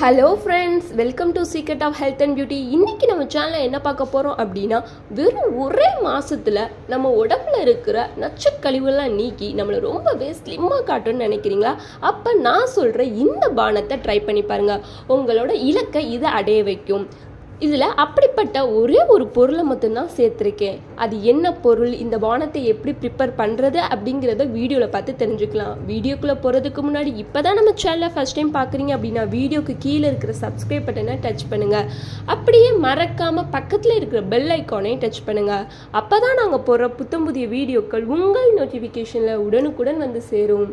Hello friends, welcome to secret of health and beauty. இன்றைக்கி நம்ம சேனலில் என்ன பார்க்க போகிறோம் அப்படின்னா, வெறும் ஒரே மாதத்தில் நம்ம உடம்புல இருக்கிற நச்சுக்கழிவுலாம் நீக்கி நம்மளை ரொம்பவே ஸ்லிம்மாக காட்டுன்னு நினைக்கிறீங்களா? அப்போ நான் சொல்கிற இந்த பானத்தை ட்ரை பண்ணி பாருங்கள். உங்களோட இலக்கை இதை அடைய வைக்கும். இதில் அப்படிப்பட்ட ஒரே ஒரு பொருளை மட்டும்தான் சேர்த்துருக்கேன். அது என்ன பொருள், இந்த பானத்தை எப்படி ப்ரிப்பேர் பண்ணுறது அப்படிங்கிறத வீடியோவில் பார்த்து தெரிஞ்சுக்கலாம். வீடியோக்குள்ளே போகிறதுக்கு முன்னாடி இப்போ தான் நம்ம சேனலை ஃபஸ்ட் டைம் பார்க்குறீங்க அப்படின்னா வீடியோக்கு கீழே இருக்கிற சப்ஸ்கிரைப் பட்டனை டச் பண்ணுங்கள். அப்படியே மறக்காமல் பக்கத்தில் இருக்கிற பெல் ஐக்கானையும் டச் பண்ணுங்கள். அப்போ தான் நாங்கள் போடுற புத்தம் புதிய வீடியோக்கள் உங்கள் நோட்டிஃபிகேஷனில் உடனுக்குடன் வந்து சேரும்.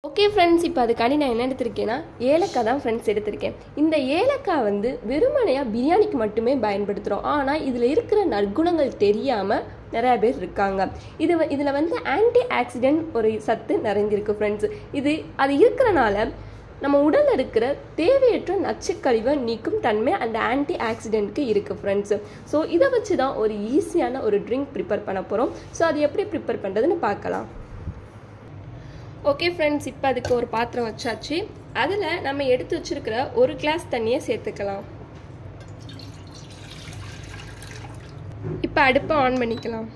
ஓகே ஃப்ரெண்ட்ஸ், இப்போ அதுக்காண்டி நான் என்ன எடுத்திருக்கேன்னா ஏலக்காய் தான் ஃப்ரெண்ட்ஸ் எடுத்திருக்கேன். இந்த ஏலக்காய் வெறுமனையாக பிரியாணிக்கு மட்டுமே பயன்படுத்துகிறோம். ஆனால் இதில் இருக்கிற நற்குணங்கள் தெரியாமல் நிறையா பேர் இருக்காங்க. இதில் ஆன்டி ஆக்சிடென்ட் ஒரு சத்து நிறைந்திருக்கு ஃப்ரெண்ட்ஸ். அது இருக்கிறனால நம்ம உடலில் இருக்கிற தேவையற்ற நச்சுக்கழிவை நீக்கும் தன்மை அந்த ஆன்டி ஆக்சிடென்ட்க்கு இருக்குது ஃப்ரெண்ட்ஸ். ஸோ இதை வச்சு தான் ஒரு ஈஸியான ஒரு ட்ரிங்க் ப்ரிப்பேர் பண்ண போகிறோம். ஸோ அது எப்படி ப்ரிப்பேர் பண்ணுறதுன்னு பார்க்கலாம். ஓகே ஃப்ரெண்ட்ஸ், இப்போ அதுக்கு ஒரு பாத்திரம் வச்சாச்சு. அதில் நம்ம எடுத்து வச்சிருக்கிற ஒரு கிளாஸ் தண்ணியை சேர்த்துக்கலாம். இப்போ அடுப்பை ஆன் பண்ணிக்கலாம்.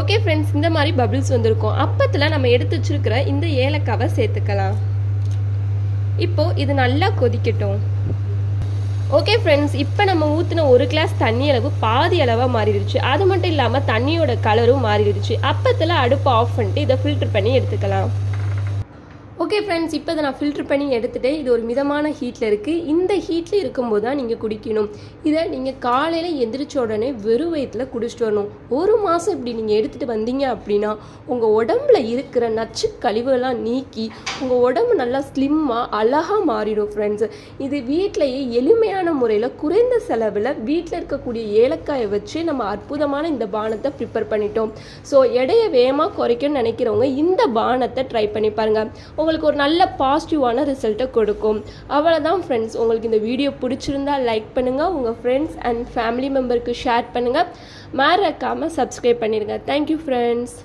ஓகே ஃப்ரெண்ட்ஸ், இந்த மாதிரி பபிள்ஸ் வந்திருக்கும். அப்பத்தில் நம்ம எடுத்து வச்சிருக்கிற இந்த ஏலக்காவை சேர்த்துக்கலாம். இப்போது இது நல்லா கொதிக்கட்டும். ஓகே ஃப்ரெண்ட்ஸ், இப்போ நம்ம ஊற்றின ஒரு கிளாஸ் தண்ணி அளவு பாதி அளவாக மாறிடுச்சு. அது மட்டும் இல்லாமல் தண்ணியோட கலரும் மாறிடுச்சு. அப்பத்தில் அடுப்பை ஆஃப் பண்ணிட்டு இதை ஃபில்டர் பண்ணி எடுத்துக்கலாம். ஓகே ஃப்ரெண்ட்ஸ், இப்போ இதை நான் ஃபில்டர் பண்ணி எடுத்துகிட்டு இது ஒரு மிதமான ஹீட்டில் இருக்குது. இந்த ஹீட்டில் இருக்கும்போது தான் நீங்கள் குடிக்கணும். இதை நீங்கள் காலையில் எந்திரிச்ச உடனே வெறும் வயிற்றில் குடிச்சிட்டு வரணும். ஒரு மாதம் இப்படி நீங்கள் எடுத்துகிட்டு வந்தீங்க அப்படின்னா உங்கள் உடம்புல இருக்கிற நச்சு கழிவுகள்லாம் நீக்கி உங்கள் உடம்பு நல்லா ஸ்லிம்மாக அழகாக மாறிடும் ஃப்ரெண்ட்ஸ். இது வீட்டிலையே எளிமையான முறையில் குறைந்த செலவில் வீட்டில் இருக்கக்கூடிய ஏலக்காயை வச்சு நம்ம அற்புதமான இந்த பானத்தை ப்ரிப்பேர் பண்ணிட்டோம். ஸோ எடையை வேகமாக குறைக்கணும்னு நினைக்கிறவங்க இந்த பானத்தை ட்ரை பண்ணி பாருங்கள். உங்களுக்கு ஒரு நல்ல பாசிட்டிவான ரிசல்ட்டை கொடுக்கும். அவ்வளோதான் ஃப்ரெண்ட்ஸ். உங்களுக்கு இந்த வீடியோ பிடிச்சிருந்தா லைக் பண்ணுங்கள், உங்கள் ஃப்ரெண்ட்ஸ் அண்ட் ஃபேமிலி மெம்பருக்கு ஷேர் பண்ணுங்கள், மறக்காமல் சப்ஸ்கிரைப் பண்ணிடுங்க. Thank you friends.